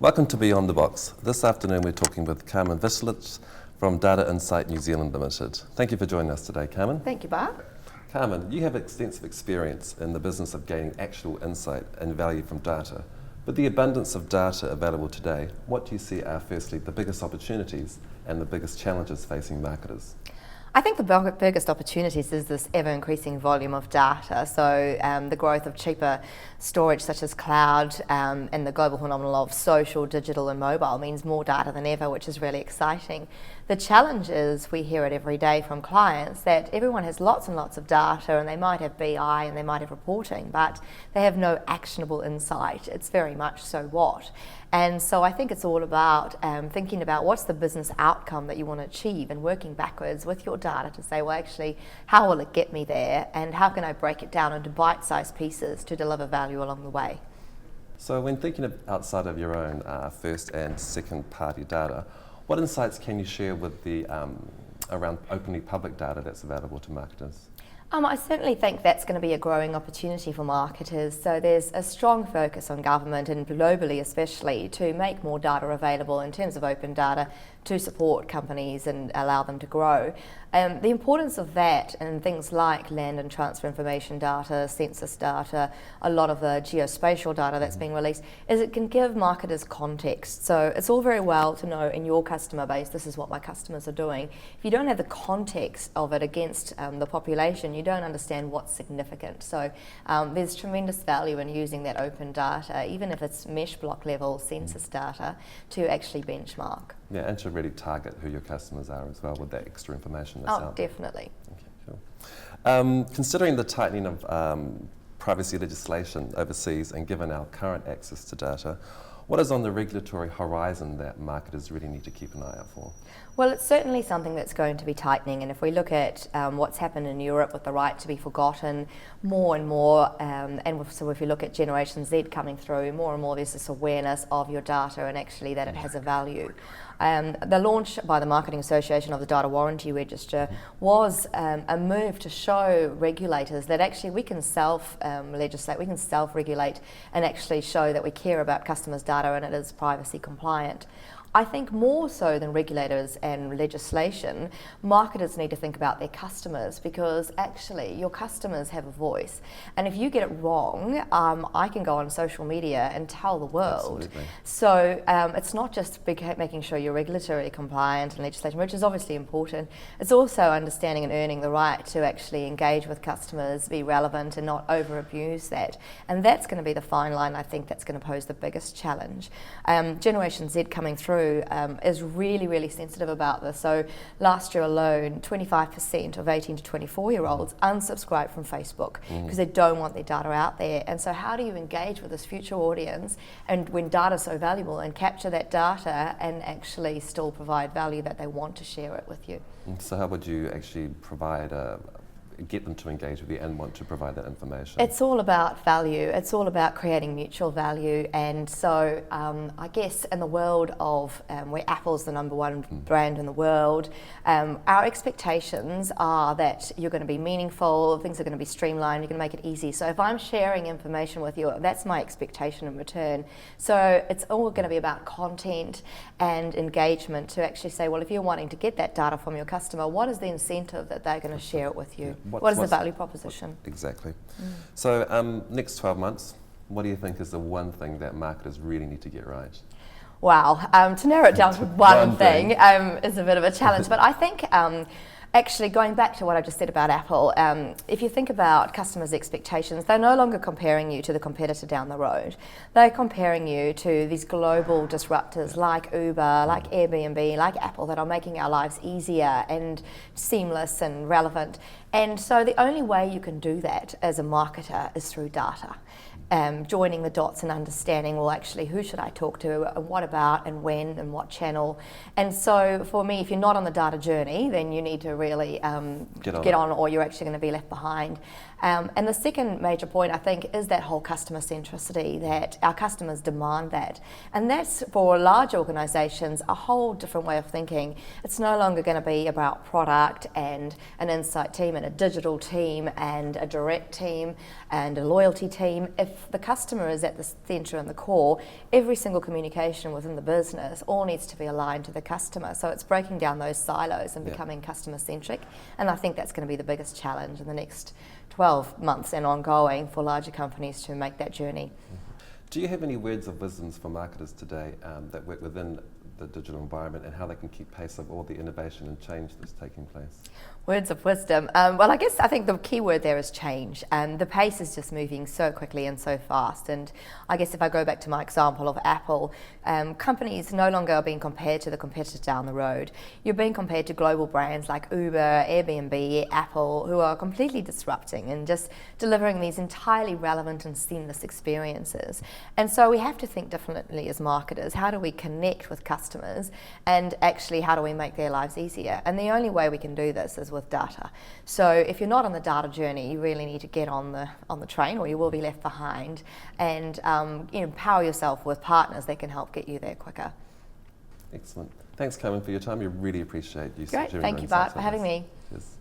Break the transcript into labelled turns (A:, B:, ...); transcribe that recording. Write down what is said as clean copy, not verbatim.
A: Welcome to Beyond the Box. This afternoon we're talking with Carmen Vicelich from Data Insight New Zealand Limited. Thank you for joining us today, Carmen.
B: Thank you, Bart.
A: Carmen, you have extensive experience in the business of gaining actual insight and value from data. With the abundance of data available today, what do you see are firstly the biggest opportunities and the biggest challenges facing marketers?
B: I think the biggest opportunities is this ever-increasing volume of data. So the growth of cheaper storage such as cloud and the global phenomenon of social, digital and mobile means more data than ever, which is really exciting. The challenge is, we hear it every day from clients, that everyone has lots and lots of data and they might have BI and they might have reporting, but they have no actionable insight. It's very much so what. And so I think it's all about thinking about what's the business outcome that you want to achieve and working backwards with your data to say, well, actually, how will it get me there and how can I break it down into bite-sized pieces to deliver value along the way?
A: So when thinking of outside of your own first and second party data, what insights can you share with the around openly public data that's available to marketers?
B: I certainly think that's going to be a growing opportunity for marketers. So there's a strong focus on government and globally especially to make more data available in terms of open data to support companies and allow them to grow. The importance of that and things like land and transfer information data, census data, a lot of the geospatial data that's being released, is it can give marketers context. So it's all very well to know in your customer base, this is what my customers are doing. If you don't have the context of it against the population, you don't understand what's significant. So there's tremendous value in using that open data, even if it's mesh block level census data, to actually benchmark.
A: Yeah, and to really target who your customers are as well with that extra information that's out.
B: Definitely.
A: Okay, sure. Considering the tightening of privacy legislation overseas and given our current access to data, what is on the regulatory horizon that marketers really need to keep an eye out for?
B: Well, it's certainly something that's going to be tightening, and if we look at what's happened in Europe with the right to be forgotten, more and more, so if you look at Generation Z coming through, more and more there's this awareness of your data and actually that it has a value. The launch by the Marketing Association of the Data Warranty Register was a move to show regulators that actually we can self-legislate, we can self-regulate and actually show that we care about customers' data and it is privacy compliant. I think more so than regulators and legislation, marketers need to think about their customers, because actually your customers have a voice. And if you get it wrong, I can go on social media and tell the world.
A: Absolutely.
B: So it's not just making sure you're regulatory compliant and legislation, which is obviously important. It's also understanding and earning the right to actually engage with customers, be relevant and not over abuse that. And that's going to be the fine line, I think, that's going to pose the biggest challenge. Generation Z coming through is really, really sensitive about this. So last year alone, 25% of 18 to 24-year-olds unsubscribed from Facebook because they don't want their data out there. And so how do you engage with this future audience and when data is so valuable and capture that data and actually still provide value that they want to share it with you?
A: So how would you actually provide get them to engage with you and want to provide that information?
B: It's all about value. It's all about creating mutual value. And so I guess in the world of where Apple's the number one brand in the world, our expectations are that you're going to be meaningful, things are going to be streamlined, you're going to make it easy. So if I'm sharing information with you, that's my expectation in return. So it's all going to be about content and engagement to actually say, well, if you're wanting to get that data from your customer, what is the incentive that they're going to share it with you?
A: Yeah.
B: What is the value proposition?
A: Exactly. So next 12 months, what do you think is the one thing that marketers really need to get right?
B: Wow, to narrow it down to one thing is a bit of a challenge, but I think actually going back to what I just said about Apple, if you think about customers' expectations, they're no longer comparing you to the competitor down the road. They're comparing you to these global disruptors like Uber, like Airbnb, like Apple that are making our lives easier and seamless and relevant. And so the only way you can do that as a marketer is through data. Joining the dots and understanding, well, actually, who should I talk to, and what about, and when, and what channel. And so for me, if you're not on the data journey, then you need to really get on, or you're actually going to be left behind. And the second major point, I think, is that whole customer centricity, that our customers demand that. And that's, for large organisations, a whole different way of thinking. It's no longer going to be about product and an insight team and a digital team and a direct team and a loyalty team. If if the customer is at the centre and the core, every single communication within the business all needs to be aligned to the customer. So it's breaking down those silos and becoming customer centric. And I think that's going to be the biggest challenge in the next 12 months and ongoing for larger companies to make that journey.
A: Do you have any words of wisdom for marketers today that work within the digital environment and how they can keep pace of all the innovation and change that's taking place?
B: Words of wisdom. I think the key word there is change. The pace is just moving so quickly and so fast. And I guess if I go back to my example of Apple, companies no longer are being compared to the competitors down the road. You're being compared to global brands like Uber, Airbnb, Apple, who are completely disrupting and just delivering these entirely relevant and seamless experiences. And so we have to think differently as marketers. How do we connect with customers, and actually how do we make their lives easier? And the only way we can do this is with data. So if you're not on the data journey, you really need to get on the train, or you will be left behind, and empower yourself with partners that can help get you there quicker.
A: Excellent. Thanks, Carmen, for your time. We really appreciate you.
B: Great. Thank you, Bart, for having me.
A: Cheers.